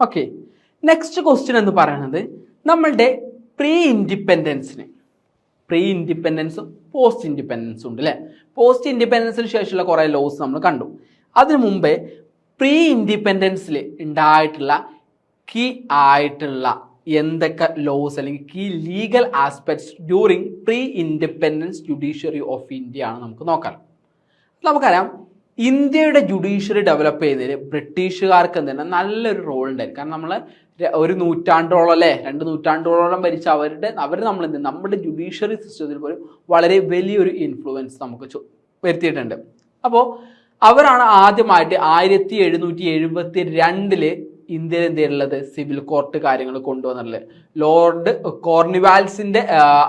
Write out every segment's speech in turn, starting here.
Okay, next question എന്ന് പറയുന്നത് നമ്മളുടെ പ്രീ ഇൻഡിപെൻഡൻസും പോസ്റ്റ് ഇൻഡിപെൻഡൻസും ഉണ്ട് അല്ലേ. പോസ്റ്റ് ഇൻഡിപെൻഡൻസിന് ശേഷമുള്ള കുറേ ലോസ് നമ്മൾ കണ്ടു. അതിനു മുമ്പേ പ്രീ ഇൻഡിപെൻഡൻസിൽ ഉണ്ടായിട്ടുള്ള കീ ആയിട്ടുള്ള എന്തൊക്കെ ലോസ് അല്ലെങ്കിൽ key legal aspects during pre independence judiciary of India ആണ് നമുക്ക് നോക്കാം. നമുക്കറിയാം, ഇന്ത്യയുടെ ജുഡീഷ്യറി ഡെവലപ്പ് ചെയ്യുന്നതിൽ ബ്രിട്ടീഷുകാർക്ക് എന്താണ് നല്ലൊരു റോൾ ഉണ്ടായിരുന്നു. കാരണം നമ്മൾ ഒരു നൂറ്റാണ്ടോളം അല്ലേ, 2 നൂറ്റാണ്ടോളം ഭരിച്ച അവർ നമ്മൾ നമ്മുടെ ജുഡീഷ്യറി സിസ്റ്റത്തിൽ പോലും വളരെ വലിയൊരു ഇൻഫ്ലുവൻസ് നമുക്ക് വരുത്തിയിട്ടുണ്ട്. അപ്പോൾ അവരാണ് ആദ്യമായിട്ട് 1772 ഇന്ത്യയിൽ എന്തുള്ളത് സിവിൽ കോർട്ട് കാര്യങ്ങൾ കൊണ്ടുവന്നിട്ടുള്ളത്. ലോർഡ് കോർണിവാൽസിന്റെ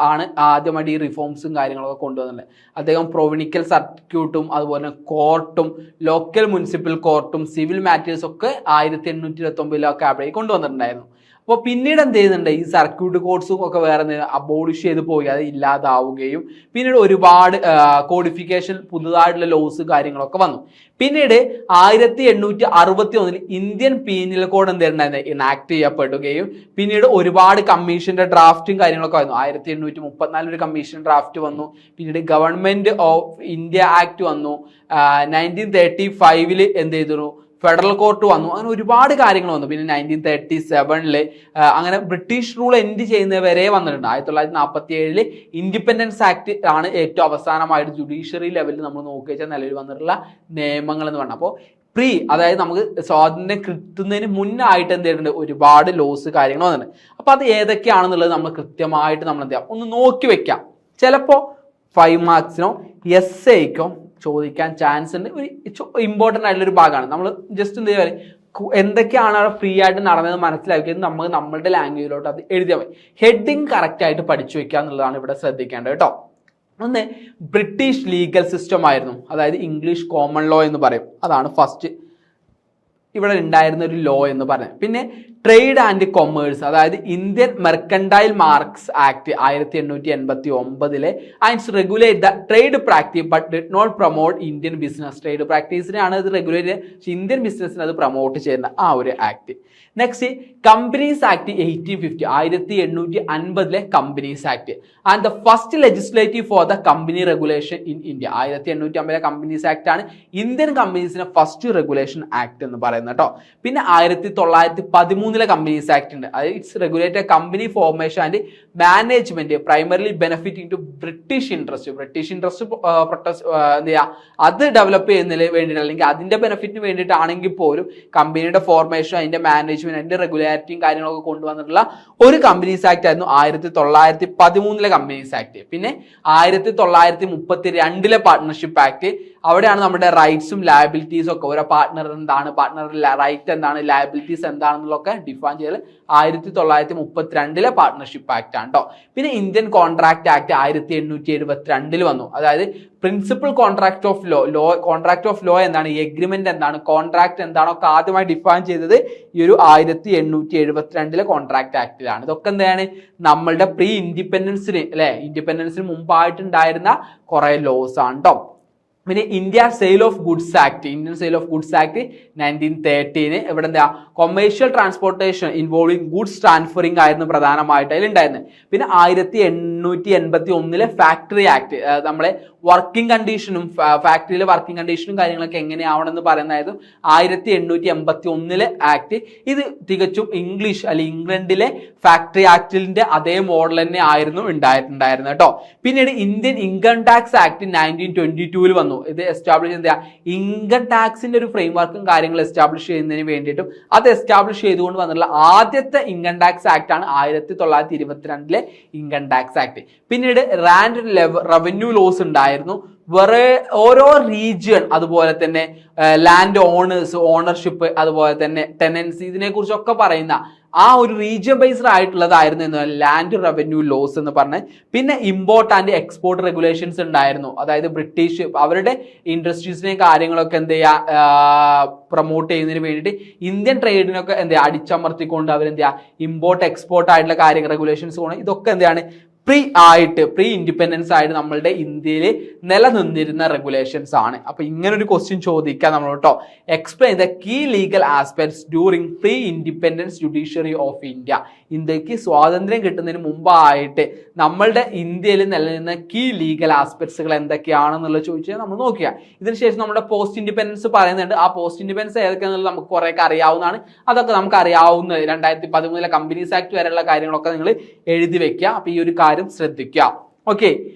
ആണ് ആദ്യമായിട്ട് ഈ റിഫോംസും കാര്യങ്ങളൊക്കെ കൊണ്ടുവന്നിട്ടുള്ളത്. അദ്ദേഹം പ്രൊവിനിക്കൽ സർക്യൂട്ടും അതുപോലെ തന്നെ കോർട്ടും ലോക്കൽ മുനിസിപ്പൽ കോർട്ടും സിവിൽ മാറ്റേഴ്സ് ഒക്കെ 1829 അവിടെ കൊണ്ടുവന്നിട്ടുണ്ടായിരുന്നു. അപ്പോൾ പിന്നീട് എന്ത് ചെയ്യുന്നുണ്ട്, ഈ സർക്യൂട്ട് കോഡ്സും ഒക്കെ വേറെ അബോളിഷ് ചെയ്ത് പോയി, അത് ഇല്ലാതാവുകയും പിന്നീട് ഒരുപാട് കോഡിഫിക്കേഷൻ പുതുതായിട്ടുള്ള ലോസ് കാര്യങ്ങളൊക്കെ വന്നു. പിന്നീട് 1861 ഇന്ത്യൻ പീനൽ കോഡ് എന്തായിരുന്നു ഇനാക്ട് ചെയ്യപ്പെടുകയും പിന്നീട് ഒരുപാട് കമ്മീഷന്റെ ഡ്രാഫ്റ്റും കാര്യങ്ങളൊക്കെ വന്നു. 1834 ഒരു കമ്മീഷൻ ഡ്രാഫ്റ്റ് വന്നു. പിന്നീട് ഗവൺമെന്റ് ഓഫ് ഇന്ത്യ ആക്ട് വന്നു. 1935 എന്ത് ചെയ്തു, ഫെഡറൽ കോർട്ട് വന്നു. അങ്ങനെ ഒരുപാട് കാര്യങ്ങൾ വന്നു. പിന്നെ 1937 അങ്ങനെ ബ്രിട്ടീഷ് റൂൾ എൻഡ് ചെയ്യുന്നവരെ വന്നിട്ടുണ്ട്. 1947 ഇൻഡിപെൻഡൻസ് ആക്ട് ആണ് ഏറ്റവും അവസാനമായിട്ട് ജുഡീഷ്യറി ലെവലിൽ നമ്മൾ നോക്കിവെച്ചാൽ നിലവിൽ വന്നിട്ടുള്ള നിയമങ്ങൾ എന്ന് പറഞ്ഞാൽ. അപ്പോൾ അതായത് നമുക്ക് സ്വാതന്ത്ര്യം കിട്ടുന്നതിന് മുന്നായിട്ട് എന്ത് ചെയ്തിട്ടുണ്ട്, ഒരുപാട് ലോസ് കാര്യങ്ങൾ വന്നിട്ടുണ്ട്. അപ്പോൾ അത് ഏതൊക്കെയാണെന്നുള്ളത് നമ്മൾ കൃത്യമായിട്ട് നമ്മൾ എന്ത് ചെയ്യാം, ഒന്ന് നോക്കി വെക്കാം. ചിലപ്പോൾ 5 മാർക്സിനോ എസ്സേക്കോ ചോദിക്കാൻ ചാൻസ് ഉണ്ട്. ഒരു ഇമ്പോർട്ടൻ്റ് ആയിട്ടുള്ളൊരു ഭാഗമാണ്. നമ്മൾ ജസ്റ്റ് എന്ത് ചെയ്യുക, എന്തൊക്കെയാണ് അവിടെ ഫ്രീ ആയിട്ട് നടന്നത് മനസ്സിലാക്കിയത് നമ്മൾ നമ്മളുടെ ലാംഗ്വേജിലോട്ട് അത് എഴുതിയാൽ മതി. ഹെഡിങ് കറക്റ്റ് ആയിട്ട് പഠിച്ചു വെക്കുക എന്നുള്ളതാണ് ഇവിടെ ശ്രദ്ധിക്കേണ്ടത് കേട്ടോ. ഒന്ന് ബ്രിട്ടീഷ് ലീഗൽ സിസ്റ്റം ആയിരുന്നു, അതായത് ഇംഗ്ലീഷ് കോമൺ ലോ എന്ന് പറയും. അതാണ് ഫസ്റ്റ് ഇവിടെ ഉണ്ടായിരുന്ന ഒരു ലോ എന്ന് പറഞ്ഞത്. പിന്നെ ട്രേഡ് ആൻഡ് കൊമേഴ്സ്, അതായത് Indian mercantile marks act 1889 and regulate the trade practice but did not promote Indian business. Trade പ്രാക്ടീസിനെയാണ് അത് റെഗുലേറ്റ്, പക്ഷേ ഇന്ത്യൻ ബിസിനസ്സിന് അത് പ്രൊമോട്ട് ചെയ്യുന്ന ആ ഒരു act. Next companies act 1850, 1850 companies act and the first legislative for the company regulation in India. 1850 companies act ആണ് Indian കമ്പനീസിന്റെ ഫസ്റ്റ് റെഗുലേഷൻ ആക്ട് എന്ന് പറയുന്നത് കേട്ടോ. പിന്നെ 1913 കമ്പനീസ് ആക്ട് ഉണ്ട്. അത് it's regulated company formation and management primarily benefiting to British interest. British interest എന്ത് ചെയ്യുക, അത് ഡെവലപ്പ് ചെയ്യുന്നതിന് വേണ്ടിയിട്ട് അല്ലെങ്കിൽ അതിന്റെ ബെനിഫിറ്റിന് വേണ്ടിയിട്ടാണെങ്കിൽ പോലും കമ്പനിയുടെ ഫോർമേഷൻ, അതിന്റെ മാനേജ്മെന്റ്, അതിന്റെ റെഗുലാരിറ്റിയും കാര്യങ്ങളൊക്കെ കൊണ്ടുവന്നിട്ടുള്ള ഒരു കമ്പനീസ് ആക്ട് ആയിരുന്നു 1913 കമ്പനീസ് ആക്ട്. പിന്നെ 1932 പാർട്ട്ണർഷിപ്പ് ആക്ട്. അവിടെയാണ് നമ്മുടെ റൈറ്റ്സും ലയബിലിറ്റീസും ഒക്കെ, ഓരോ പാർട്ട്ണർ എന്താണ്, പാർട്ട്ണറുടെ റൈറ്റ് എന്താണ്, ലയബിലിറ്റീസ് എന്താണെന്നുള്ളതൊക്കെ ഡിഫൈൻ ചെയ്ത് 1932 പാർട്ട്ണർഷിപ്പ് ആക്ട് ആണ് കേട്ടോ. പിന്നെ ഇന്ത്യൻ കോൺട്രാക്ട് ആക്ട് 1872 വന്നു. അതായത് principal contract of law contract of law എന്താണ്, എഗ്രിമെന്റ് എന്താണ്, കോൺട്രാക്ട് എന്താണൊക്കെ ആദ്യമായി ഡിഫൈൻ ചെയ്തത് ഈ ഒരു 1872 കോൺട്രാക്ട് ആക്ടിലാണ്. ഇതൊക്കെ എന്താണ് നമ്മളുടെ പ്രീ ഇൻഡിപെൻഡൻസിന് ഇൻഡിപെൻഡൻസിന് മുമ്പായിട്ടുണ്ടായിരുന്ന കുറെ ലോസ് ആണ് കേട്ടോ. പിന്നെ India sale of goods act, Indian sale of goods act 1913 ഇവിടെ എന്താ commercial transportation involving goods transferring ആയിരുന്നു പ്രധാനമായിട്ട് അതിലുണ്ടായിരുന്നത്. പിന്നെ 1881 ഫാക്ടറി ആക്ട്, നമ്മളെ വർക്കിംഗ് കണ്ടീഷനും ഫാക്ടറിയിലെ വർക്കിംഗ് കണ്ടീഷനും കാര്യങ്ങളൊക്കെ എങ്ങനെയാവണമെന്ന് പറയുന്നതായിരുന്നു 1881 ആക്ട്. ഇത് തികച്ചും ഇംഗ്ലീഷ് അല്ലെങ്കിൽ ഇംഗ്ലണ്ടിലെ ഫാക്ടറി ആക്ടിന്റെ അതേ മോഡൽ തന്നെ ആയിരുന്നു ഉണ്ടായിട്ടുണ്ടായിരുന്നത് കേട്ടോ. പിന്നീട് ഇന്ത്യൻ ഇൻകം ടാക്സ് ആക്ട് 1922 വന്നു. ഇത് എസ്റ്റാബ്ലിഷ് എന്താ, ഇൻകം ടാക്സിന്റെ ഒരു ഫ്രെയിം വർക്കും കാര്യങ്ങൾ എസ്റ്റാബ്ലിഷ് ചെയ്യുന്നതിന് വേണ്ടിയിട്ടും അത് എസ്റ്റാബ്ലിഷ് ചെയ്തുകൊണ്ട് വന്നിട്ടുള്ള ആദ്യത്തെ ഇൻകം ടാക്സ് ആക്ട് ആണ് 1922 ഇൻകം ടാക്സ് ആക്ട്. പിന്നീട് ലാൻഡ് റവന്യൂ ലോസ് ഉണ്ടായിരുന്നു. വേറെ ഓരോ റീജിയൻ, അതുപോലെ തന്നെ ലാൻഡ് ഓണേഴ്സ്, ഓണർഷിപ്പ്, അതുപോലെ തന്നെ ടെനൻസി, ഇതിനെ കുറിച്ചൊക്കെ പറയുന്ന ആ ഒരു റീജിയൻ ബേസ്ഡ് ആയിട്ടുള്ളതായിരുന്നു ലാൻഡ് റവന്യൂ ലോസ് എന്ന് പറഞ്ഞത്. പിന്നെ ഇമ്പോർട്ട് ആൻഡ് എക്സ്പോർട്ട് റെഗുലേഷൻസ് ഉണ്ടായിരുന്നു. അതായത് ബ്രിട്ടീഷ് അവരുടെ ഇൻഡസ്ട്രീസിനെയും കാര്യങ്ങളൊക്കെ എന്ത് ചെയ്യുക, പ്രൊമോട്ട് ചെയ്യുന്നതിന് വേണ്ടിയിട്ട് ഇന്ത്യൻ ട്രേഡിനൊക്കെ എന്ത് ചെയ്യുക, അടിച്ചമർത്തിക്കൊണ്ട് അവരെന്ത് ചെയ്യുക, ഇമ്പോർട്ട് എക്സ്പോർട്ട് ആയിട്ടുള്ള കാര്യങ്ങൾ റെഗുലേഷൻസ് പോകണം. ഇതൊക്കെ എന്താണ് പ്രീ ഇൻഡിപെൻഡൻസ് ആയിട്ട് നമ്മളുടെ ഇന്ത്യയിൽ നിലനിന്നിരുന്ന റെഗുലേഷൻസ് ആണ്. അപ്പൊ ഇങ്ങനെ ഒരു ക്വസ്റ്റ്യൻ ചോദിക്കാം നമ്മൾ കേട്ടോ. Explain the key legal aspects during pre independence judiciary of India. ഇന്ത്യക്ക് സ്വാതന്ത്ര്യം കിട്ടുന്നതിന് മുമ്പായിട്ട് നമ്മളുടെ ഇന്ത്യയിൽ നിലനിന്ന കീ ലീഗൽ ആസ്പെക്ട്സുകൾ എന്തൊക്കെയാണെന്നുള്ളത് ചോദിച്ചാൽ നമ്മൾ നോക്കുക. ഇതിനുശേഷം നമ്മുടെ പോസ്റ്റ് ഇൻഡിപെൻഡൻസ് പറയുന്നുണ്ട്. ആ പോസ്റ്റ് ഇൻഡിപെൻഡൻസ് ഏതൊക്കെയാണെന്നുള്ളത് നമുക്ക് കുറേയൊക്കെ അറിയാവുന്നതാണ്. അതൊക്കെ നമുക്ക് അറിയാവുന്ന 2013 കമ്പനീസ് ആക്ട് വരെയുള്ള കാര്യങ്ങളൊക്കെ നിങ്ങൾ എഴുതി വെക്കുക. അപ്പൊ ഈ ഒരു കാര്യം ശ്രദ്ധിക്കുക. ഓക്കെ,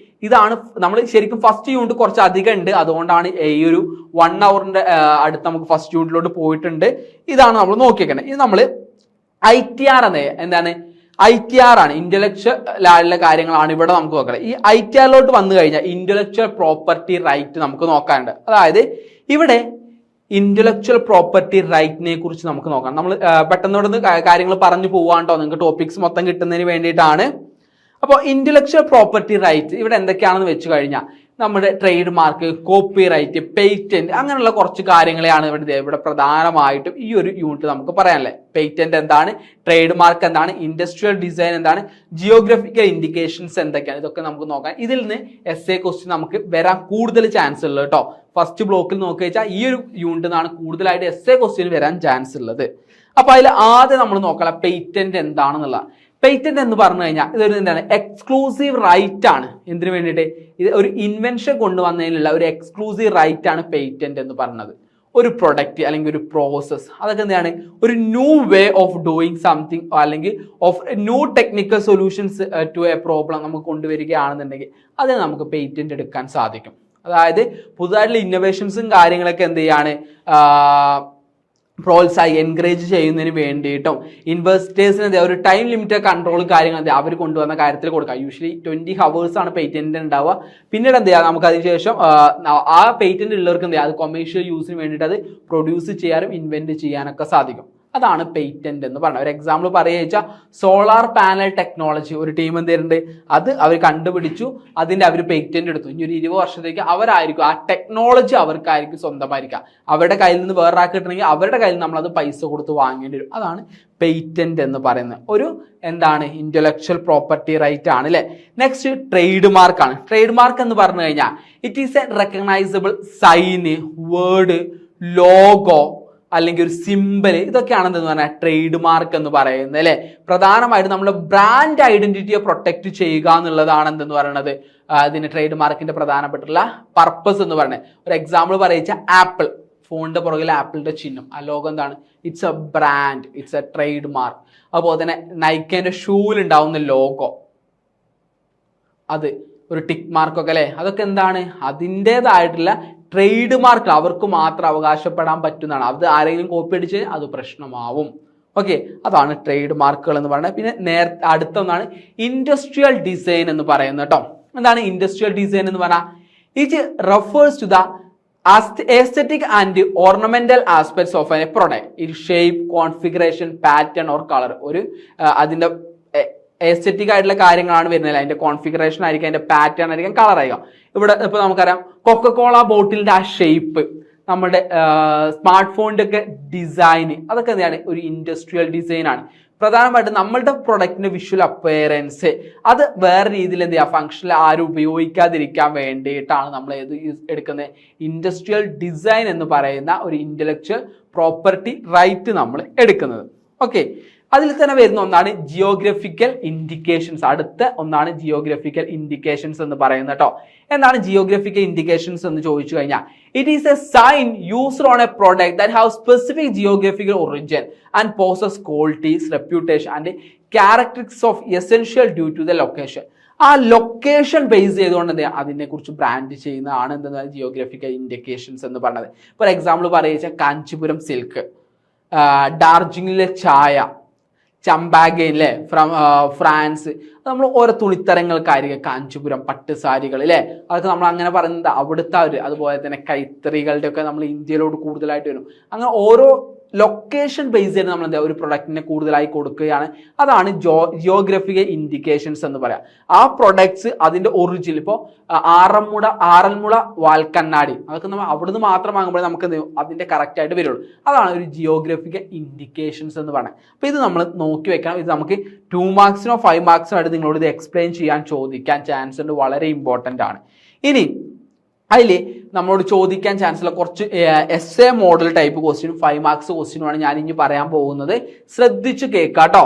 ഇതാണ് നമ്മൾ ശരിക്കും ഫസ്റ്റ് യൂണിറ്റ് കുറച്ച് അധികം ഉണ്ട്, അതുകൊണ്ടാണ് ഈ ഒരു 1 hourന്റെ അടുത്ത് നമുക്ക് ഫസ്റ്റ് യൂണിറ്റിലോട്ട് പോയിട്ടുണ്ട്. ഇതാണ് നമ്മൾ നോക്കിയേക്കുന്നത്. ഇത് നമ്മൾ ITR എന്താണ് ITR ആണ്, ഇന്റലക്ച്വൽ ലായുള്ള കാര്യങ്ങളാണ് ഇവിടെ നമുക്ക് നോക്കണം. ഈ ITRലോട്ട് വന്നു കഴിഞ്ഞാൽ ഇന്റലക്ച്വൽ പ്രോപ്പർട്ടി റൈറ്റ് നമുക്ക് നോക്കാനുണ്ട്. അതായത് ഇവിടെ ഇന്റലക്ച്വൽ പ്രോപ്പർട്ടി റൈറ്റിനെ കുറിച്ച് നമുക്ക് നോക്കാം. നമ്മൾ പെട്ടെന്ന് ഇവിടെ കാര്യങ്ങൾ പറഞ്ഞു പോവാണ്ടോ, നിങ്ങൾക്ക് ടോപ്പിക്സ് മൊത്തം കിട്ടുന്നതിന് വേണ്ടിയിട്ടാണ്. അപ്പോൾ ഇന്റലക്ച്വൽ പ്രോപ്പർട്ടി റൈറ്റ് ഇവിടെ എന്തൊക്കെയാണെന്ന് വെച്ച് കഴിഞ്ഞാൽ നമ്മുടെ trade mark, copyright, patent, അങ്ങനെയുള്ള കുറച്ച് കാര്യങ്ങളെയാണ് ഇവിടെ പ്രധാനമായിട്ടും ഈ ഒരു യൂണിറ്റ് നമുക്ക് പറയാനല്ലേ. പേറ്റന്റ് എന്താണ്, ട്രേഡ് മാർക്ക് എന്താണ്, ഇൻഡസ്ട്രിയൽ ഡിസൈൻ എന്താണ്, ജിയോഗ്രഫിക്കൽ ഇൻഡിക്കേഷൻസ് എന്തൊക്കെയാണ്, ഇതൊക്കെ നമുക്ക് നോക്കാം. ഇതിൽ നിന്ന് essay ക്വസ്റ്റ്യൻ നമുക്ക് വരാൻ കൂടുതൽ ചാൻസ് ഉള്ളത് കേട്ടോ. ഫസ്റ്റ് ബ്ലോക്കിൽ നോക്കി വെച്ചാൽ ഈ ഒരു യൂണിറ്റിൽ നിന്നാണ് കൂടുതലായിട്ട് essay ക്വസ്റ്റ്യൻ വരാൻ ചാൻസ് ഉള്ളത്. അപ്പൊ അതിൽ ആദ്യം നമ്മൾ നോക്കാം പേറ്റന്റ് എന്താണെന്നുള്ള. പേറ്റന്റ് എന്ന് പറഞ്ഞു കഴിഞ്ഞാൽ ഇതൊരു എന്താണ് എക്സ്ക്ലൂസീവ് റൈറ്റ് ആണ്. എന്തിനു വേണ്ടിയിട്ട്? ഇത് ഒരു ഇൻവെൻഷൻ കൊണ്ടുവന്നതിനുള്ള ഒരു എക്സ്ക്ലൂസീവ് റൈറ്റ് ആണ് പേറ്റന്റ് എന്ന് പറയുന്നത്. ഒരു പ്രൊഡക്റ്റ് അല്ലെങ്കിൽ ഒരു പ്രോസസ്, അതൊക്കെ എന്താണ് ഒരു new way of doing something അല്ലെങ്കിൽ of new technical solutions to a problem നമുക്ക് കൊണ്ടുവരികയാണെന്നുണ്ടെങ്കിൽ അതിന് നമുക്ക് പേറ്റന്റ് എടുക്കാൻ സാധിക്കും. അതായത് പുതുതായിട്ടുള്ള ഇന്നോവേഷൻസും കാര്യങ്ങളൊക്കെ എന്ത് ചെയ്യാണ് എൻകറേജ് ചെയ്യുന്നതിന് വേണ്ടിയിട്ടും ഇൻവെസ്റ്റേഴ്സിന് ഒരു ടൈം ലിമിറ്റ് കൺട്രോൾ കാര്യങ്ങൾ അവർ കൊണ്ടുവന്ന കാര്യത്തിൽ കൊടുക്കുക. യൂഷ്വലി 20 hours ആണ് പേറ്റന്റ് ഉണ്ടാവുക. പിന്നീട് എന്ത് ചെയ്യാം, നമുക്ക് അതിനുശേഷം ആ പേറ്റന്റ് ഉള്ളവർക്ക് എന്ത് ചെയ്യാം, അത് കൊമേഴ്ഷ്യൽ യൂസിന് വേണ്ടിയിട്ട് അത് പ്രൊഡ്യൂസ് ചെയ്യാനും ഇൻവെന്റ് ചെയ്യാനൊക്കെ സാധിക്കും. അതാണ് പേറ്റന്റ് എന്ന് പറഞ്ഞത്. ഒരു എക്സാമ്പിൾ പറയുക വെച്ചാൽ സോളാർ പാനൽ ടെക്നോളജി ഒരു ടീം എന്ത് ചെയ്യുന്നുണ്ട്, അത് അവർ കണ്ടുപിടിച്ചു, അതിന്റെ അവർ പേറ്റന്റ് എടുത്തു. ഇനി ഒരു 20 വർഷത്തേക്ക് അവരായിരിക്കും ആ ടെക്നോളജി അവർക്കായിരിക്കും സ്വന്തമായിരിക്കുക. അവരുടെ കയ്യിൽ നിന്ന് വേറൊരാൾക്ക് കിട്ടണമെങ്കിൽ അവരുടെ കയ്യിൽ നമ്മൾ അത് പൈസ കൊടുത്ത് വാങ്ങേണ്ടി വരും. അതാണ് പേറ്റന്റ് എന്ന് പറയുന്നത്. ഒരു എന്താണ് ഇന്റലക്ച്വൽ പ്രോപ്പർട്ടി റൈറ്റ് ആണ് അല്ലെ. നെക്സ്റ്റ് ട്രേഡ് മാർക്ക് ആണ്. ട്രേഡ് മാർക്ക് എന്ന് പറഞ്ഞു കഴിഞ്ഞാൽ it is a recognisable sign, word, logo അല്ലെങ്കിൽ ഒരു സിമ്പൽ, ഇതൊക്കെയാണെന്ന് പറഞ്ഞാൽ ട്രേഡ് മാർക്ക് എന്ന് പറയുന്നത് അല്ലെ. പ്രധാനമായിട്ടും നമ്മുടെ ബ്രാൻഡ് ഐഡന്റിറ്റിയെ പ്രൊട്ടക്ട് ചെയ്യുക എന്നുള്ളതാണ് എന്തെന്ന് പറയുന്നത് ഇതിന് ട്രേഡ് മാർക്കിന്റെ പ്രധാനപ്പെട്ടുള്ള പർപ്പസ് എന്ന് പറയുന്നത്. ഒരു എക്സാമ്പിൾ പറയുക ആപ്പിൾ, ഫോണിന്റെ പുറകിൽ ആപ്പിളിന്റെ ചിഹ്നം, ആ ലോഗോ എന്താണ്, it's A brand, it's A trade mark. അതുപോലെ തന്നെ നൈക്കിന്റെ ഷൂവിൽ ഉണ്ടാവുന്ന ലോഗോ, അത് ഒരു ടിക്ക് മാർക്കൊക്കെ അല്ലെ, അതൊക്കെ എന്താണ് അതിൻ്റെതായിട്ടുള്ള ട്രേഡ് മാർക്ക്, അവർക്ക് മാത്രം അവകാശപ്പെടാൻ പറ്റുന്നതാണ്. അത് ആരെങ്കിലും കോപ്പി അടിച്ച് അത് പ്രശ്നമാവും. ഓക്കെ, അതാണ് ട്രേഡ് മാർക്കുകൾ എന്ന് പറയുന്നത്. പിന്നെ അടുത്ത ഒന്നാണ് ഇൻഡസ്ട്രിയൽ ഡിസൈൻ എന്ന് പറയുന്നത് കേട്ടോ. എന്താണ് ഇൻഡസ്ട്രിയൽ ഡിസൈൻ എന്ന് പറഞ്ഞാൽ it refers to the aesthetic and ornamental aspects of a product. Its shape, configuration, pattern or color. ഒരു അതിന്റെ എസ്തെറ്റിക് ആയിട്ടുള്ള കാര്യങ്ങളാണ് വരുന്നത്. അതിന്റെ കോൺഫിഗറേഷൻ ആയിരിക്കും, അതിന്റെ പാറ്റേൺ ആയിരിക്കും, കളർ ആയിരിക്കും. ഇവിടെ ഇപ്പൊ നമുക്കറിയാം കൊക്കക്കോള ബോട്ടിലിന്റെ ആ ഷേപ്പ്, നമ്മുടെ സ്മാർട്ട് ഫോണിന്റെ ഒക്കെ ഡിസൈൻ, അതൊക്കെ എന്താണ് ഒരു ഇൻഡസ്ട്രിയൽ ഡിസൈൻ ആണ്. പ്രധാനമായിട്ടും നമ്മളുടെ പ്രൊഡക്റ്റിന്റെ വിഷ്വൽ അപ്പിയറൻസ് അത് വേറെ രീതിയിൽ എന്ത് ചെയ്യുക, ഫംഗ്ഷനിൽ ആരും ഉപയോഗിക്കാതിരിക്കാൻ വേണ്ടിയിട്ടാണ് നമ്മൾ ഏത് എടുക്കുന്നത്, ഇൻഡസ്ട്രിയൽ ഡിസൈൻ എന്ന് പറയുന്ന ഒരു ഇന്റലക്ച്വൽ പ്രോപ്പർട്ടി റൈറ്റ് നമ്മൾ എടുക്കുന്നത്. ഓക്കെ, അതിൽ തന്നെ വരുന്ന ഒന്നാണ് ജിയോഗ്രഫിക്കൽ ഇൻഡിക്കേഷൻസ്. അടുത്ത ഒന്നാണ് ജിയോഗ്രഫിക്കൽ ഇൻഡിക്കേഷൻസ് എന്ന് പറയുന്നത് കേട്ടോ. എന്താണ് ജിയോഗ്രഫിക്കൽ ഇൻഡിക്കേഷൻസ് എന്ന് ചോദിച്ചു കഴിഞ്ഞാൽ it is a sign used on a product that have specific geographical origin and possess qualities, reputation and characteristics of essential due to the location. ആ ലൊക്കേഷൻ ബേസ് ചെയ്തുകൊണ്ട് എന്ത് ചെയ്യുക, അതിനെക്കുറിച്ച് ബ്രാൻഡ് ചെയ്യുന്നതാണ് എന്തെന്ന് ജിയോഗ്രഫിക്കൽ ഇൻഡിക്കേഷൻസ് എന്ന് പറയുന്നത്. ഫോർ എക്സാമ്പിൾ പറയുക കാഞ്ചീപുരം സിൽക്ക്, ഡാർജിലിംഗിലെ ചായ, ചമ്പാഗൻ അല്ലെ ഫ്രാൻസ്, നമ്മൾ ഓരോ തുണിത്തരങ്ങൾക്കായിരിക്കും, കാഞ്ചീപുരം പട്ട് സാരികൾ അല്ലെ, അതൊക്കെ നമ്മൾ അങ്ങനെ പറയുന്നത് അവിടുത്തെ ഒരു, അതുപോലെ തന്നെ കൈത്തറികളുടെ ഒക്കെ നമ്മൾ ഇന്ത്യയിലോട്ട് കൂടുതലായിട്ട് വരും. അങ്ങനെ ഓരോ ലൊക്കേഷൻ ബേസ് ചെയ്ത് നമ്മൾ എന്താ ഒരു പ്രൊഡക്റ്റിനെ കൂടുതലായി കൊടുക്കുകയാണ്. അതാണ് ജിയോഗ്രഫിക്കൽ ഇൻഡിക്കേഷൻസ് എന്ന് പറയാം. ആ പ്രൊഡക്ട്സ് അതിന്റെ ഒറിജിൻ, ഇപ്പോൾ ആറന്മുള വാൽക്കണ്ണാടി, അതൊക്കെ നമ്മൾ അവിടുന്ന് മാത്രം വാങ്ങുമ്പോഴേ നമുക്ക് അതിന്റെ കറക്റ്റ് ആയിട്ട് വരുള്ളൂ. അതാണ് ഒരു ജിയോഗ്രഫിക്കൽ ഇൻഡിക്കേഷൻസ് എന്ന് പറയുന്നത്. അപ്പൊ ഇത് നമ്മൾ നോക്കി വെക്കണം. ഇത് നമുക്ക് 2 മാർക്സിനോ 5 മാർക്സിനോ ആയിട്ട് നിങ്ങളോട് ഇത് എക്സ്പ്ലെയിൻ ചെയ്യാൻ ചോദിക്കാൻ ചാൻസ് ഉണ്ട്, വളരെ ഇമ്പോർട്ടൻ്റ് ആണ്. ഇനി അതിൽ നമ്മളോട് ചോദിക്കാൻ ചാൻസ് ഉള്ള കുറച്ച് എസ്എ മോഡൽ ടൈപ്പ് ക്വസ്റ്റ്യനും 5 മാർക്സ് ക്വസ്റ്റ്യനുമാണ് ഞാൻ ഇനി പറയാൻ പോകുന്നത്. ശ്രദ്ധിച്ചു കേൾക്കാട്ടോ.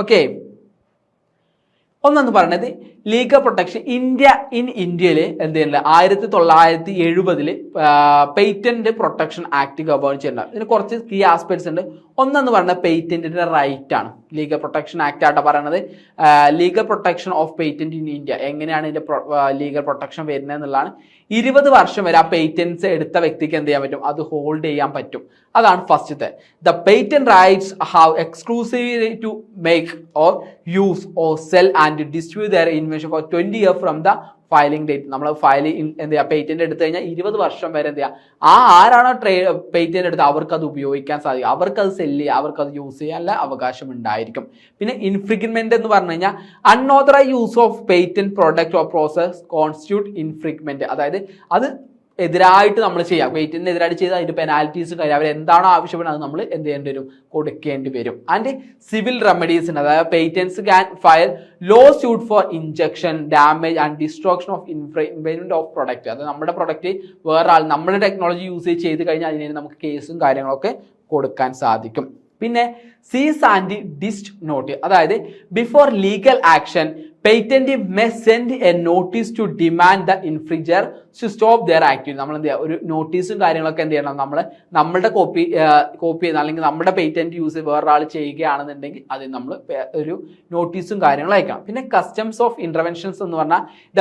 ഓക്കെ, ഒന്നെന്ന് പറയുന്നത് ലീഗൽ പ്രൊട്ടക്ഷൻ. ഇന്ത്യയിൽ എന്ത് ചെയ്യുന്നില്ല, 1970 പേറ്റന്റ് പ്രൊട്ടക്ഷൻ ആക്ട് ഗവേൺ ചെയ്യുന്നുണ്ട്. ഇതിന് കുറച്ച് കീ ആസ്പെക്ട്സ് ഉണ്ട്. ഒന്നെന്ന് പറയുന്നത് പേറ്റന്റിന്റെ റൈറ്റ് ആണ്. ലീഗൽ പ്രൊട്ടക്ഷൻ ആക്ട് ആയിട്ട് പറയുന്നത് legal protection of patent in India. എങ്ങനെയാണ് ഇതിന്റെ ലീഗൽ പ്രൊട്ടക്ഷൻ വരുന്നത് എന്നുള്ളതാണ്. 20 വർഷം വരെ ആ പേറ്റൻസ് എടുത്ത വ്യക്തിക്ക് എന്ത് ചെയ്യാൻ പറ്റും, അത് ഹോൾഡ് ചെയ്യാൻ പറ്റും. അതാണ് ഫസ്റ്റത്തെ. The patent rights have exclusively to make or use or sell and distribute their invention for 20 year from the filing date. നമ്മൾ എന്ത് ചെയ്യുക, പേറ്റന്റ് എടുത്തു കഴിഞ്ഞാൽ 20 വർഷം വരെ എന്ത് ചെയ്യുക, ആരാണോ പേറ്റന്റ് എടുത്ത് അവർക്ക് അത് ഉപയോഗിക്കാൻ സാധിക്കും, അവർക്ക് അത് സെല്ല് ചെയ്യുക, അവർക്ക് അത് യൂസ് ചെയ്യാനുള്ള അവകാശം ഉണ്ടായിരിക്കും. പിന്നെ ഇൻഫ്രിഗ്മെന്റ് എന്ന് പറഞ്ഞു കഴിഞ്ഞാൽ unauthorised use of patent product or process constitute infringement. അതായത് അത് എതിരായിട്ട് നമ്മൾ ചെയ്യാം, പേറ്റന്റിന് എതിരായിട്ട് ചെയ്താൽ അതിന്റെ പെനാൽറ്റീസും കാര്യം അവർ എന്താണോ ആവശ്യപ്പെടുന്നത് അത് നമ്മൾ എന്ത് ചെയ്യേണ്ടി വരും, കൊടുക്കേണ്ടി വരും. ആൻഡ് സിവിൽ റെമഡീസ് ഉണ്ട്. അതായത് patents can file lawsuit for injunction, damage and destruction of infringement of product. അത് നമ്മുടെ പ്രൊഡക്റ്റ് വേറെ ആൾ നമ്മുടെ ടെക്നോളജി യൂസ് ചെയ്ത് കഴിഞ്ഞാൽ അതിന് നമുക്ക് കേസും കാര്യങ്ങളൊക്കെ കൊടുക്കാൻ സാധിക്കും. പിന്നെ സീസ് ആൻഡ് ഡിസ്റ്റ് നോട്ട്, അതായത് before legal action patent may send a notice to demand the infringer to stop their activity. നമ്മൾ എന്ത് ചെയ്യുക, ഒരു നോട്ടീസും കാര്യങ്ങളൊക്കെ എന്ത് ചെയ്യണം, നമ്മളുടെ കോപ്പി ചെയ്യുന്ന അല്ലെങ്കിൽ നമ്മുടെ പേറ്റന്റ് യൂസ് വേറൊരാൾ ചെയ്യുകയാണെന്നുണ്ടെങ്കിൽ അതിന് നമ്മൾ ഒരു നോട്ടീസും കാര്യങ്ങളും അയക്കണം. പിന്നെ കസ്റ്റംസ് ഓഫ് ഇന്റർവെൻഷൻസ് എന്ന് പറഞ്ഞാൽ the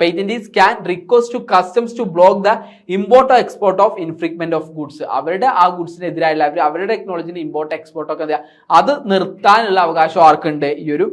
patentees can request to customs to block the import or export of infringement of goods. അവരുടെ ആ ഗുഡ്സിനെതിരായുള്ള അവരുടെ ടെക്നോളജിന്റെ ഇമ്പോർട്ട് എക്സ്പോർട്ട് ഒക്കെ എന്താ അത് നിർത്താനുള്ള അവകാശം ആർക്കുണ്ട്, ഈ ഒരു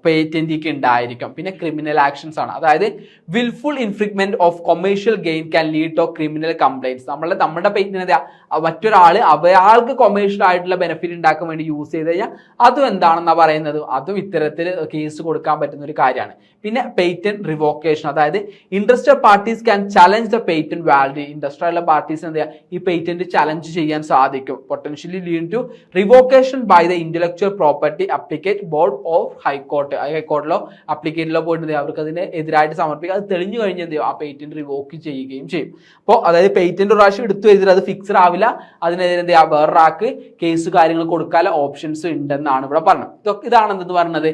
പേറ്റന്റിക്ക് ഉണ്ടായിരിക്കും. പിന്നെ ക്രിമിനൽ ആക്ഷൻസ് ആണ്. അതായത് wilful infringement of commercial gain can lead to criminal complaints. നമ്മുടെ പേറ്റന്റ് മറ്റൊരാൾ അയാൾക്ക് കൊമേഴ്ഷ്യൽ ആയിട്ടുള്ള ബെനിഫിറ്റ് ഉണ്ടാക്കാൻ വേണ്ടി യൂസ് ചെയ്ത് കഴിഞ്ഞാൽ അതും എന്താണെന്നാ പറയുന്നത്, അതും ഇത്തരത്തിൽ കേസ് കൊടുക്കാൻ പറ്റുന്ന ഒരു കാര്യമാണ്. പിന്നെ പേറ്റന്റ് റിവോക്കേഷൻ, അതായത് interested parties can challenge the patent validity. Interested ആയിട്ടുള്ള പാർട്ടീസ് എന്ത് ചെയ്യുക, ഈ പേറ്റന്റ് ചലഞ്ച് ചെയ്യാൻ സാധിക്കും. Potentially lead to revocation by the intellectual property appellate board of ഹൈക്കോർട്ടിലോ അപ്ലിക്കേറ്റിലോ പോയിട്ട് അവർക്ക് അതിന് എതിരായിട്ട് സമർപ്പിക്കുക. അത് തെളിഞ്ഞു കഴിഞ്ഞാൽ എന്ത് ചെയ്യും, ആ പേറ്റന്റ് റിവോക്ക് ചെയ്യുകയും ചെയ്യും. അപ്പോൾ അതായത് പേറ്റന്റ് ഒരു പ്രാവശ്യം എടുത്തു വെച്ചിട്ട് അത് ഫിക്സഡ് ആവില്ല, അതിനെതിരെ എന്ത് ചെയ്യുക, വേറൊരാൾക്ക് കേസ് കാര്യങ്ങൾ കൊടുക്കാനുള്ള ഓപ്ഷൻസ് ഉണ്ടെന്നാണ് ഇവിടെ പറഞ്ഞത്. ഇതാണ് എന്തെന്ന് പറയുന്നത്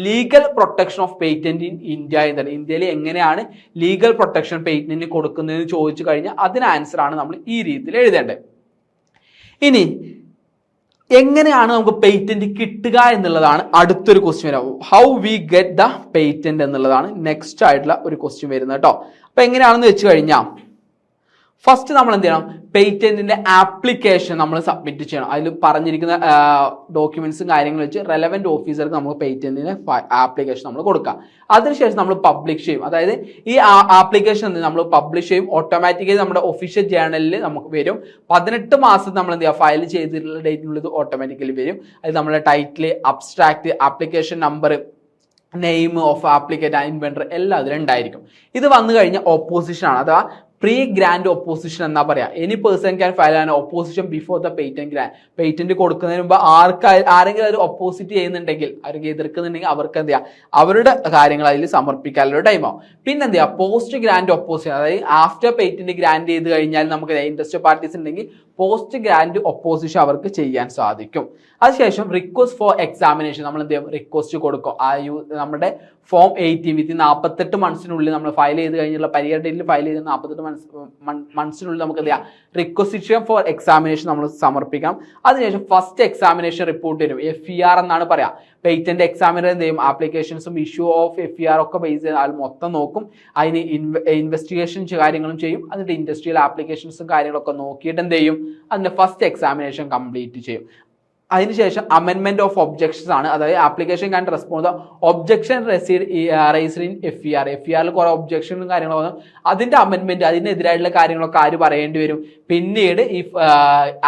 legal protection of patent in India എന്നാണ്. ഇന്ത്യയിൽ എങ്ങനെയാണ് ലീഗൽ പ്രൊട്ടക്ഷൻ പേറ്റന്റിന് കൊടുക്കുന്നതെന്ന് ചോദിച്ചു കഴിഞ്ഞാൽ അതിന് ആൻസർ ആണ് നമ്മൾ ഈ രീതിയിൽ എഴുതേണ്ടത്. ഇനി എങ്ങനെയാണ് നമുക്ക് പേറ്റന്റ് കിട്ടുക എന്നുള്ളതാണ് അടുത്തൊരു ക്വസ്റ്റ്യൻ വരാം. How we get the patent എന്നുള്ളതാണ് നെക്സ്റ്റ് ആയിട്ടുള്ള ഒരു ക്വസ്റ്റ്യൻ വരുന്നത് കേട്ടോ. അപ്പൊ എങ്ങനെയാണെന്ന് വെച്ച് കഴിഞ്ഞാൽ ഫസ്റ്റ് നമ്മൾ എന്ത് ചെയ്യണം, പേറ്റന്റിന്റെ ആപ്ലിക്കേഷൻ നമ്മൾ സബ്മിറ്റ് ചെയ്യണം. അതിൽ പറഞ്ഞിരിക്കുന്ന ഡോക്യുമെന്റ്സും കാര്യങ്ങളും വെച്ച് റെലവെന്റ് ഓഫീസർക്ക് നമുക്ക് പേറ്റന്റിന്റെ ആപ്ലിക്കേഷൻ നമ്മൾ കൊടുക്കാം. അതിനുശേഷം നമ്മൾ പബ്ലിഷ് ചെയ്യും. അതായത് ഈ ആപ്ലിക്കേഷൻ നമ്മൾ പബ്ലിഷ് ചെയ്യും, ഓട്ടോമാറ്റിക്കലി നമ്മുടെ ഒഫീഷ്യൽ ജേർണലിൽ നമുക്ക് വരും. 18 മാസം നമ്മൾ എന്ത് ചെയ്യുക, ഫയൽ ചെയ്തിട്ടുള്ള ഡേറ്റിനുള്ളിൽ ഓട്ടോമാറ്റിക്കലി വരും. അത് നമ്മുടെ title, abstract, application number, name of applicant, inventor എല്ലാം അതിലുണ്ടായിരിക്കും. ഇത് വന്നു കഴിഞ്ഞാൽ ഓപ്പോസിഷൻ ആണ്. അഥവാ പ്രീ ഗ്രാൻഡ് ഒപ്പോസിഷൻ എന്നാ പറയാ. Any person can file an opposition before the patent grand. Patent കൊടുക്കുന്നതിന് മുമ്പ് ആരെങ്കിലും അത് ഒപ്പോസിറ്റ് ചെയ്യുന്നുണ്ടെങ്കിൽ, ആരെങ്കിലും എതിർക്കുന്നുണ്ടെങ്കിൽ അവർക്ക് എന്ത് ചെയ്യാം, അവരുടെ കാര്യങ്ങൾ അതിൽ സമർപ്പിക്കാനുള്ള ടൈമാവും. പിന്നെ എന്ത് ചെയ്യാം, പോസ്റ്റ് ഗ്രാൻഡ് ഒപ്പോസിഷൻ, അതായത് ആഫ്റ്റർ പേറ്റന്റ് ഗ്രാൻഡ് ചെയ്ത് കഴിഞ്ഞാൽ നമുക്ക് ഇൻട്രസ്റ്റഡ് പാർട്ടീസ് ഉണ്ടെങ്കിൽ പോസ്റ്റ് ഗ്രാൻഡ് ഒപ്പോസിഷൻ അവർക്ക് ചെയ്യാൻ സാധിക്കും. അതിനുശേഷം റിക്വസ്റ്റ് ഫോർ എക്സാമിനേഷൻ നമ്മൾ എന്ത് ചെയ്യും, റിക്വസ്റ്റ് കൊടുക്കും. നമ്മുടെ ഫോം 18 വിത്ത് 48 മന്ത്സിനുള്ളിൽ നമ്മൾ ഫയൽ ചെയ്ത് കഴിഞ്ഞുള്ള പരിയർ ഡേറ്റിൽ ഫയൽ ചെയ്ത് 48 മന്ത്സിനുള്ളിൽ നമുക്ക് എന്ത് ചെയ്യാം, റിക്വസിഷൻ ഫോർ എക്സാമിനേഷൻ നമ്മൾ സമർപ്പിക്കാം. അതിനുശേഷം ഫസ്റ്റ് എക്സാമിനേഷൻ റിപ്പോർട്ട് വരും, FER എന്നാണ് പറയാം. പേറ്റന്റ് എക്സാമിനർ എന്ത് ചെയ്യും, ആപ്ലിക്കേഷൻസും ഇഷ്യൂ ഓഫ് FER ഒക്കെ ബേസ് ചെയ്ത് ആൾ മൊത്തം നോക്കും. അതിന് ഇൻവെസ്റ്റിഗേഷൻ കാര്യങ്ങളും ചെയ്യും. അതിന്റെ ഇൻഡസ്ട്രിയൽ ആപ്ലിക്കേഷൻസും കാര്യങ്ങളൊക്കെ നോക്കിയിട്ട് എന്ത് ചെയ്യും, അതിന്റെ ഫസ്റ്റ് എക്സാമിനേഷൻ കംപ്ലീറ്റ് ചെയ്യും. അതിനുശേഷം അമെൻമെന്റ് ഓഫ് ഒബ്ജെക്ഷൻസ് ആണ്. അതായത് application can respond the objection raised in FER. FERൽ കുറെ ഒബ്ജെക്ഷനും കാര്യങ്ങളും വന്നു, അതിന്റെ അമെൻമെന്റ്, അതിനെതിരായിട്ടുള്ള കാര്യങ്ങളൊക്കെ ആര് പറയേണ്ടി വരും, പിന്നീട് ഈ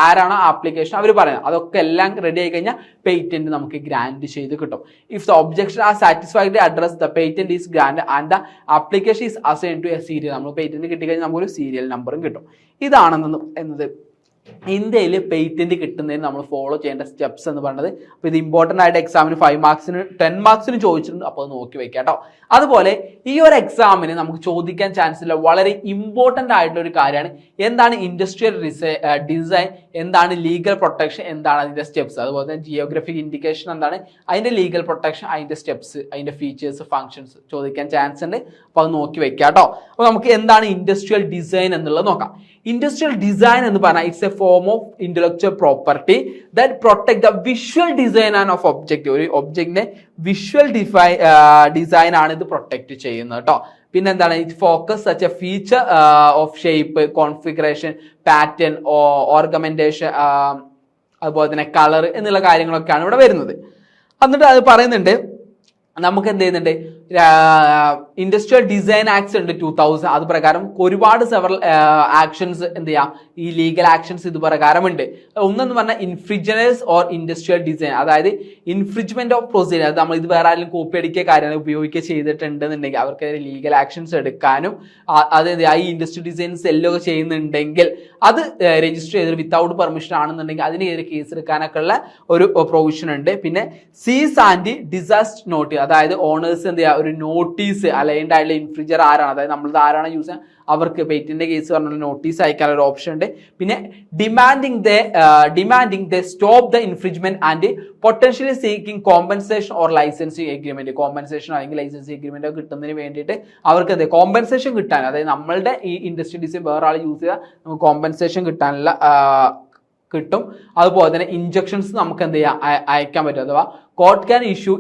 ആരാണോ ആപ്ലിക്കേഷൻ അവർ പറയുന്നത് അതൊക്കെ എല്ലാം റെഡി ആയി കഴിഞ്ഞാൽ പേറ്റന്റ് നമുക്ക് ഗ്രാൻഡ് ചെയ്ത് കിട്ടും. If the objection are satisfied address the patent is grant and the application is assigned to a serial. നമ്മൾ പേറ്റന്റ് കിട്ടിക്കഴിഞ്ഞാൽ നമുക്കൊരു സീരിയൽ നമ്പറും കിട്ടും. ഇതാണെന്ന് എന്നത് ഇന്ത്യയിൽ പേറ്റന്റ് കിട്ടുന്നതിന് നമ്മൾ ഫോളോ ചെയ്യേണ്ട സ്റ്റെപ്സ് എന്ന് പറയുന്നത്. അപ്പോൾ ഇത് ഇമ്പോർട്ടൻ്റ് ആയിട്ട് എക്സാമിന് 5 മാർക്സിന് 10 മാർക്സിന് ചോദിച്ചിട്ടുണ്ട്. അപ്പോൾ അത് നോക്കി വെക്കാം കേട്ടോ. അതുപോലെ ഈ ഒരു എക്സാമിന് നമുക്ക് ചോദിക്കാൻ ചാൻസ് ഉള്ള വളരെ ഇമ്പോർട്ടൻ്റ് ആയിട്ടുള്ള ഒരു കാര്യമാണ് എന്താണ് ഇൻഡസ്ട്രിയൽ ഡിസൈൻ, എന്താണ് ലീഗൽ പ്രൊട്ടക്ഷൻ, എന്താണ് അതിൻ്റെ സ്റ്റെപ്സ്, അതുപോലെ തന്നെ ജിയോഗ്രഫിക് ഇൻഡിക്കേഷൻ എന്താണ്, അതിൻ്റെ ലീഗൽ പ്രൊട്ടക്ഷൻ, അതിൻ്റെ സ്റ്റെപ്സ്, അതിൻ്റെ ഫീച്ചേഴ്സ്, ഫങ്ഷൻസ് ചോദിക്കാൻ ചാൻസ് ഉണ്ട്. അപ്പോൾ അത് നോക്കി വെക്കാം കേട്ടോ. അപ്പോൾ നമുക്ക് എന്താണ് ഇൻഡസ്ട്രിയൽ ഡിസൈൻ എന്നുള്ളത് നോക്കാം. ഇൻഡസ്ട്രിയൽ ഡിസൈൻ എന്ന് പറഞ്ഞാൽ it's A form of intellectual property that protect the visual design and of object. ഒരു ഒബ്ജക്റ്റിന്റെ വിഷ്വൽ ഡിസൈൻ ആണ് ഇത് പ്രൊട്ടക്ട് ചെയ്യുന്നത് കേട്ടോ. പിന്നെ എന്താണ് it focus such a feature of shape, configuration, pattern, ornamentation, അതുപോലെ തന്നെ കളർ എന്നുള്ള കാര്യങ്ങളൊക്കെയാണ് ഇവിടെ വരുന്നത്. എന്നിട്ട് അത് പറയുന്നുണ്ട് നമുക്ക് എന്ത് ചെയ്യുന്നുണ്ട്, ഇൻഡസ്ട്രിയൽ ഡിസൈൻ ആക്ട്സ് ഉണ്ട് 2000. അത് പ്രകാരം ഒരുപാട് സെവറൽ ആക്ഷൻസ് എന്ത് ചെയ്യാം, ഈ ലീഗൽ ആക്ഷൻസ് ഇത് പ്രകാരമുണ്ട്. ഒന്നെന്ന് പറഞ്ഞാൽ ഇൻഫ്രിജനേഴ്സ് ഓർ ഇൻഡസ്ട്രിയൽ ഡിസൈൻ, അതായത് ഇൻഫ്രിജ്മെന്റ് ഓഫ് പ്രൊസീജിയർ, അത് നമ്മൾ ഇത് വേറെ ആരെങ്കിലും കോപ്പി അടിക്കുക കാര്യങ്ങൾ ഉപയോഗിക്കുക ചെയ്തിട്ടുണ്ടെന്നുണ്ടെങ്കിൽ അവർക്കെതിരെ ലീഗൽ ആക്ഷൻസ് എടുക്കാനും, അത് ഈ ഇൻഡസ്ട്രിയൽ ഡിസൈൻസ് എല്ലാം ചെയ്യുന്നുണ്ടെങ്കിൽ അത് രജിസ്റ്റർ ചെയ്തിട്ട് വിത്തൗട്ട് പെർമിഷൻ ആണെന്നുണ്ടെങ്കിൽ അതിനെതിരെ കേസ് എടുക്കാനൊക്കെ ഉള്ള ഒരു പ്രൊവിഷൻ ഉണ്ട്. പിന്നെ സീസ് ആൻഡ് ഡിസാസ്റ്റർ നോട്ട്, അതായത് ഓണേഴ്സ് എന്ത് ചെയ്യുക, ഒരു നോട്ടീസ് അലൈൻഡ് ആയിട്ടുള്ള ഇൻഫ്രിജർ ആരാണ്, അതായത് നമ്മളത് ആരാണ് യൂസ് ചെയ്യുക അവർക്ക് പേറ്റന്റ് കേസ് പറഞ്ഞ നോട്ടീസ് അയക്കാനുള്ള ഒരു ഓപ്ഷൻ ഉണ്ട്. പിന്നെ demanding the stop the infringement and potentially seeking compensation or licensing agreement, compensation അല്ലെങ്കിൽ ലൈസൻസിങ് എഗ്രിമെന്റ് കിട്ടുന്നതിന് വേണ്ടിയിട്ട് അവർക്ക് എന്ത് കോമ്പൻസേഷൻ കിട്ടാൻ, അതായത് നമ്മളുടെ ഈ ഇൻഡസ്ട്രി ഡിസൈൻ വേറെ ആൾ യൂസ് ചെയ്താൽ നമുക്ക് കോമ്പൻസേഷൻ കിട്ടാനുള്ള കിട്ടും. അതുപോലെ തന്നെ ഇൻജക്ഷൻസ് നമുക്ക് എന്ത് ചെയ്യാം അയക്കാൻ പറ്റും, അഥവാ court can issue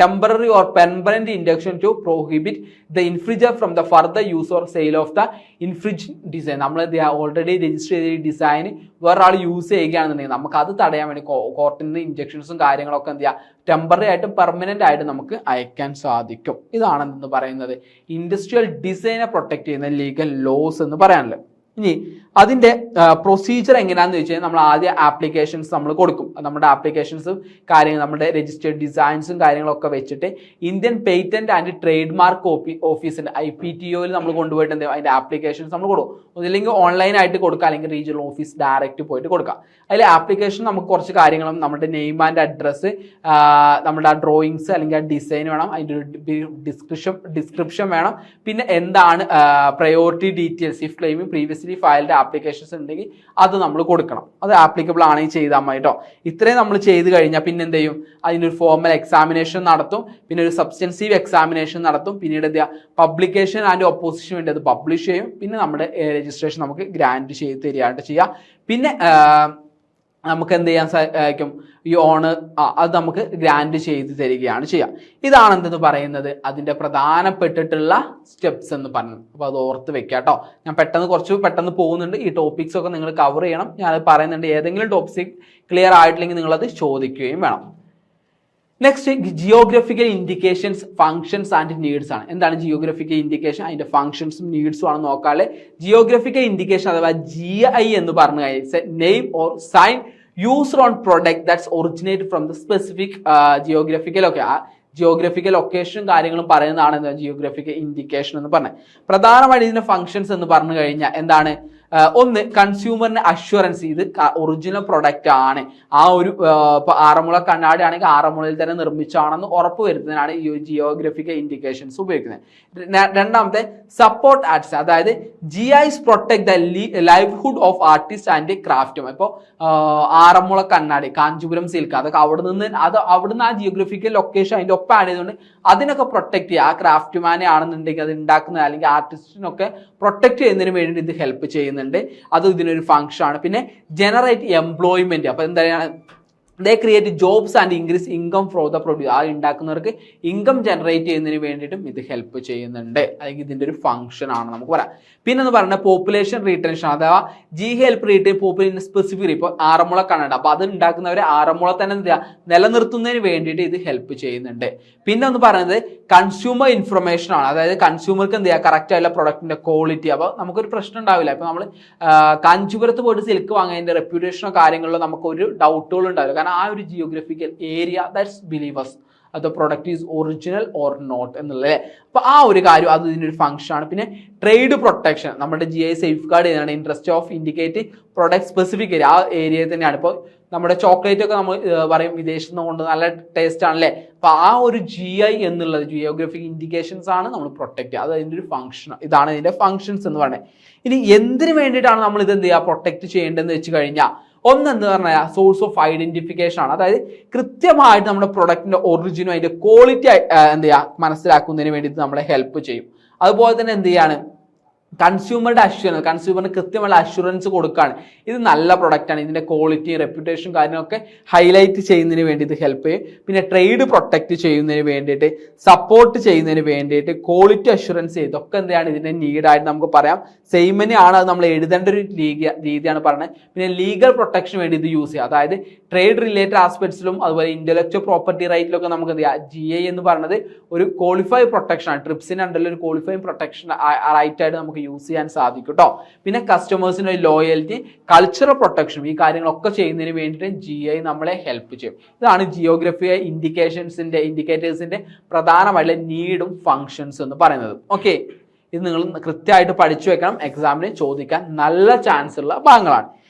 temporary or permanent injunction to prohibit the infringer from the further use or sale of the infringed design. നമ്മൾ എന്ത് ചെയ്യുക, ഓൾറെഡി രജിസ്റ്റർ ചെയ്ത ഡിസൈൻ വേറൊരാൾ യൂസ് ചെയ്യുകയാണെന്നുണ്ടെങ്കിൽ നമുക്ക് അത് തടയാൻ വേണ്ടി കോർട്ടിൽ നിന്ന് ഇൻജക്ഷൻസും കാര്യങ്ങളൊക്കെ എന്ത് ചെയ്യുക, ടെമ്പററി ആയിട്ടും പെർമനന്റ് ആയിട്ട് നമുക്ക് അയക്കാൻ സാധിക്കും. ഇതാണ് എന്തെന്ന് പറയുന്നത് ഇൻഡസ്ട്രിയൽ ഡിസൈനെ പ്രൊട്ടക്ട് ചെയ്യുന്ന ലീഗൽ ലോസ് എന്ന് പറയാനുള്ളത്. ഇനി അതിന്റെ പ്രൊസീജിയർ എങ്ങനെയാണെന്ന് ചോദിച്ചാൽ നമ്മൾ ആദ്യം ആപ്ലിക്കേഷൻസ് നമ്മൾ കൊടുക്കും. നമ്മുടെ ആപ്ലിക്കേഷൻസും കാര്യങ്ങൾ നമ്മുടെ രജിസ്റ്റേർഡ് ഡിസൈൻസും കാര്യങ്ങളൊക്കെ വെച്ചിട്ട് Indian patent and trade mark ഓഫീസിന്റെ IPTOയിൽ നമ്മൾ കൊണ്ടുപോയിട്ട് എന്ത് അതിന്റെ ആപ്ലിക്കേഷൻസ് നമ്മൾ കൊടുക്കും. ഒന്നില്ലെങ്കിൽ ഓൺലൈനായിട്ട് കൊടുക്കുക, അല്ലെങ്കിൽ റീജിയണൽ ഓഫീസ് ഡയറക്റ്റ് പോയിട്ട് കൊടുക്കുക. അതിൽ ആപ്ലിക്കേഷൻ നമുക്ക് കുറച്ച് കാര്യങ്ങളും നമ്മുടെ നെയിം ആൻഡ് അഡ്രസ്സ്, നമ്മുടെ ആ ഡ്രോയിങ്സ് അല്ലെങ്കിൽ ആ ഡിസൈൻ വേണം, അതിൻ്റെ ഒരു ഡിസ്ക്രിപ്ഷൻ വേണം. പിന്നെ എന്താണ് priority details if claiming previously filed applications ഉണ്ടെങ്കിൽ അത് നമ്മൾ കൊടുക്കണം. അത് ആപ്ലിക്കബിൾ ആണെങ്കിൽ ചെയ്താൽ മതി കേട്ടോ. ഇത്രയും നമ്മൾ ചെയ്ത് കഴിഞ്ഞാൽ പിന്നെ എന്ത് ചെയ്യും, അതിനൊരു ഫോർമൽ എക്സാമിനേഷൻ നടത്തും, പിന്നെ ഒരു സബ്സ്റ്റൻസീവ് എക്സാമിനേഷൻ നടത്തും, പിന്നീട് എന്ത് ചെയ്യുക പബ്ലിക്കേഷൻ ആൻഡ് ഒപ്പോസിഷൻ വേണ്ടി അത് പബ്ലിഷ് ചെയ്യും. പിന്നെ നമ്മുടെ രജിസ്ട്രേഷൻ നമുക്ക് ഗ്രാൻഡ് ചെയ്ത് തരികയായിട്ട് ചെയ്യാം. പിന്നെ നമുക്ക് എന്ത് ചെയ്യാൻ സാധിക്കും, ഈ ഓണർ അത് നമുക്ക് ഗ്രാൻഡ് ചെയ്ത് തരികയാണ് ചെയ്യുക. ഇതാണ് എന്തെന്ന് പറയുന്നത് അതിൻ്റെ പ്രധാനപ്പെട്ടിട്ടുള്ള സ്റ്റെപ്സ് എന്ന് പറയുന്നത്. അപ്പോൾ അത് ഓർത്ത് വെക്കുക കേട്ടോ. ഞാൻ പെട്ടെന്ന് പോകുന്നുണ്ട്. ഈ ടോപ്പിക്സ് ഒക്കെ നിങ്ങൾ കവർ ചെയ്യണം. ഞാനത് പറയുന്നുണ്ട്. ഏതെങ്കിലും ടോപ്പിക്സ് ക്ലിയർ ആയിട്ടില്ലെങ്കിൽ നിങ്ങളത് ചോദിക്കുകയും വേണം. Next geographical indications, functions and needs ആണ്. എന്താണ് ജിയോഗ്രഫിക്കൽ ഇൻഡിക്കേഷൻ, അതിന്റെ ഫങ്ഷൻസും നീഡ്സും ആണ് നോക്കാല്ലേ. ജിയോഗ്രഫിക്കൽ ഇൻഡിക്കേഷൻ അഥവാ GI എന്ന് പറഞ്ഞു കഴിഞ്ഞാൽ name or sign used on product that's originate from the specific geographical geographical ലൊക്കേഷനും കാര്യങ്ങളും പറയുന്നതാണ് ജിയോഗ്രഫിക്കൽ ഇൻഡിക്കേഷൻ എന്ന് പറഞ്ഞത്. പ്രധാനമായിട്ട് ഇതിന്റെ ഫങ്ഷൻസ് എന്ന് പറഞ്ഞു കഴിഞ്ഞാൽ എന്താണ്, ഒന്ന് കൺസ്യൂമറിന് അഷ്വറൻസ്, ഇത് ഒറിജിനൽ പ്രൊഡക്റ്റ് ആണ്, ആ ഒരു ആറന്മുള കണ്ണാടി ആണെങ്കിൽ ആറന്മുളയിൽ തന്നെ നിർമ്മിച്ചാണെന്ന് ഉറപ്പ് വരുത്തുന്നതിനാണ് ഈ ജിയോഗ്രഫിക്കൽ ഇൻഡിക്കേഷൻസ് ഉപയോഗിക്കുന്നത്. രണ്ടാമത്തെ സപ്പോർട്ട് ആർട്സ്, അതായത് GIs protect the livelihood of artist and ക്രാഫ്റ്റും. ഇപ്പോൾ ആറന്മുള കണ്ണാടി, കാഞ്ചീപുരം സിൽക്ക്, അതൊക്കെ അവിടുന്ന് ആ ജിയോഗ്രഫിക്കൽ ലൊക്കേഷൻ അതിന്റെ ഒപ്പം ആഡ് ചെയ്തുകൊണ്ട് അതിനൊക്കെ പ്രൊട്ടക്ട് ചെയ്യുക. ആ ക്രാഫ്റ്റ്മാനെ ആണെന്നുണ്ടെങ്കിൽ അത് ഉണ്ടാക്കുന്നത് അല്ലെങ്കിൽ ആർട്ടിസ്റ്റിനൊക്കെ പ്രൊട്ടക്ട് ചെയ്യുന്നതിന് വേണ്ടി ഇത് ഹെൽപ്പ് ചെയ്യുന്നുണ്ട്. അത് ഇതിനൊരു ഫംഗ്ഷൻ ആണ്. പിന്നെ ജനറേറ്റ് എംപ്ലോയ്മെന്റ്, അപ്പൊ എന്താണ്, they create jobs and increase income from the produce, ആ ഉണ്ടാക്കുന്നവർക്ക് ഇൻകം ജനറേറ്റ് ചെയ്യുന്നതിന് വേണ്ടിയിട്ടും ഇത് ഹെൽപ്പ് ചെയ്യുന്നുണ്ട്, അല്ലെങ്കിൽ ഇതിന്റെ ഒരു ഫംഗ്ഷൻ ആണ് നമുക്ക് പറയാം. പിന്നെ എന്ന് പറഞ്ഞാൽ പോപ്പുലേഷൻ റീറ്റൻഷൻ, അഥവാ ഹെൽപ്പ് റീറ്റെയിൻ പോപ്പുലേഷൻ സ്പെസിഫിക്. ഇപ്പോൾ ആറന്മുള കണ്ണട, അപ്പൊ അത് ഉണ്ടാക്കുന്നവരെ ആറന്മുള തന്നെ എന്താ നിലനിർത്തുന്നതിന് വേണ്ടിയിട്ട് ഇത് ഹെൽപ്പ് ചെയ്യുന്നുണ്ട്. പിന്നെ ഒന്ന് പറയുന്നത് കൺസ്യൂമർ ഇൻഫർമേഷൻ ആണ്, അതായത് കൺസ്യൂമർക്ക് എന്ത് ചെയ്യുക കറക്റ്റ് ആയിട്ടുള്ള പ്രൊഡക്റ്റിന്റെ ക്വാളിറ്റി. അപ്പോൾ നമുക്കൊരു പ്രശ്നം ഉണ്ടാവില്ല. ഇപ്പൊ നമ്മൾ കാഞ്ചീപുരത്ത് പോയിട്ട് സിൽക്ക് വാങ്ങിയതിന്റെ റെപ്യൂട്ടേഷനോ കാര്യങ്ങളിലോ നമുക്ക് ഒരു ഡൗട്ടുകളും ഉണ്ടാവില്ല. കാരണം ആ ഒരു ജിയോഗ്രഫിക്കൽ ഏരിയ ദാറ്റ്സ് ബിലീവേഴ്സ്, അത് product is original or not എന്നുള്ളത്. അപ്പോൾ ആ ഒരു കാര്യം അത് ഇതിൻ്റെ ഒരു ഫംഗ്ഷൻ ആണ്. പിന്നെ ട്രേഡ് പ്രൊട്ടക്ഷൻ, നമ്മുടെ GI സേഫ് ഗാർഡ് ചെയ്യുന്നതാണ്. Interest of indicate product specific area, ആ ഏരിയയിൽ തന്നെയാണ്. ഇപ്പോൾ നമ്മുടെ ചോക്ലേറ്റ് ഒക്കെ നമ്മൾ പറയും വിദേശത്ത് നിന്ന് കൊണ്ട് നല്ല ടേസ്റ്റ് ആണല്ലേ. അപ്പോൾ ആ ഒരു GI എന്നുള്ളത് ജിയോഗ്രഫിക് ഇൻഡിക്കേഷൻസ് ആണ് നമ്മൾ പ്രൊട്ടക്ട് ചെയ്യുക. അത് അതിൻ്റെ ഒരു ഫംഗ്ഷൻ, ഇതാണ് ഇതിൻ്റെ ഫംഗ്ഷൻസ് എന്ന് പറയുന്നത്. ഇനി എന്തിനു വേണ്ടിയിട്ടാണ് നമ്മൾ ഇത് എന്ത് ചെയ്യുക പ്രൊട്ടക്ട് ചെയ്യേണ്ടതെന്ന് വെച്ച് കഴിഞ്ഞാൽ, ഒന്നെന്ന് പറഞ്ഞാൽ സോഴ്സ് ഓഫ് ഐഡന്റിഫിക്കേഷൻ ആണ്. അതായത് കൃത്യമായിട്ട് നമ്മുടെ പ്രൊഡക്റ്റിന്റെ ഒറിജിനും അതിന്റെ ക്വാളിറ്റി എന്ത് ചെയ്യുക മനസ്സിലാക്കുന്നതിന് വേണ്ടിയിട്ട് നമ്മളെ ഹെൽപ്പ് ചെയ്യും. അതുപോലെ തന്നെ എന്ത് ചെയ്യാണ് കൺസ്യൂമറുടെ അഷ്വറൻസ്, കൺസ്യൂമറിന് കൃത്യമുള്ള അഷ്വറൻസ് കൊടുക്കുകയാണ് ഇത് നല്ല പ്രൊഡക്റ്റാണ്, ഇതിന്റെ ക്വാളിറ്റി റെപ്യൂട്ടേഷൻ കാര്യങ്ങളൊക്കെ ഹൈലൈറ്റ് ചെയ്യുന്നതിന് വേണ്ടി ഇത് ഹെൽപ്പ് ചെയ്യും. പിന്നെ ട്രേഡ് പ്രൊട്ടക്ട് ചെയ്യുന്നതിന് വേണ്ടിയിട്ട്, സപ്പോർട്ട് ചെയ്യുന്നതിന് വേണ്ടിയിട്ട്, ക്വാളിറ്റി അഷ്വറൻസ് ഇതൊക്കെ എന്താണ് ഇതിന്റെ നീഡായിട്ട് നമുക്ക് പറയാം. സെയിം തന്നെയാണ്, അത് നമ്മൾ എഴുതേണ്ട ഒരു രീതിയാണ് പറയുന്നത്. പിന്നെ ലീഗൽ പ്രൊട്ടക്ഷന് വേണ്ടി ഇത് യൂസ് ചെയ്യുക. അതായത് ട്രേഡ് റിലേറ്റഡ് ആസ്പെക്ട്സിലും അതുപോലെ ഇന്റലക്ച്വൽ പ്രോപ്പർട്ടി റൈറ്റിലൊക്കെ നമുക്ക് എന്ത് ചെയ്യാം GI എന്ന് പറയുന്നത് ഒരു ക്വാളിഫൈഡ് പ്രൊട്ടക്ഷൻ ആണ്. ട്രിപ്സിന് അണ്ടറിൽ ഒരു ക്വാളിഫൈഡ് പ്രൊട്ടക്ഷൻ റൈറ്റ് ആയിട്ട് നമുക്ക് യൂസ് ചെയ്യാൻ സാധിക്കും കേട്ടോ. പിന്നെ കസ്റ്റമേഴ്സിന്റെ ലോയൽറ്റി, കൾച്ചറൽ പ്രൊട്ടക്ഷനും ഈ കാര്യങ്ങളൊക്കെ ചെയ്യുന്നതിന് വേണ്ടിയിട്ട് GI നമ്മളെ ഹെൽപ്പ് ചെയ്യും. ഇതാണ് ജിയോഗ്രഫി ഇൻഡിക്കേറ്റേഴ്സിന്റെ പ്രധാനമായിട്ടുള്ള നീഡും ഫങ്ഷൻസ് എന്ന് പറയുന്നത്. ഓക്കെ, ഇത് നിങ്ങൾ കൃത്യമായിട്ട് പഠിച്ചു വെക്കണം, എക്സാമിന് ചോദിക്കാൻ നല്ല ചാൻസ് ഉള്ള ഭാഗങ്ങളാണ്.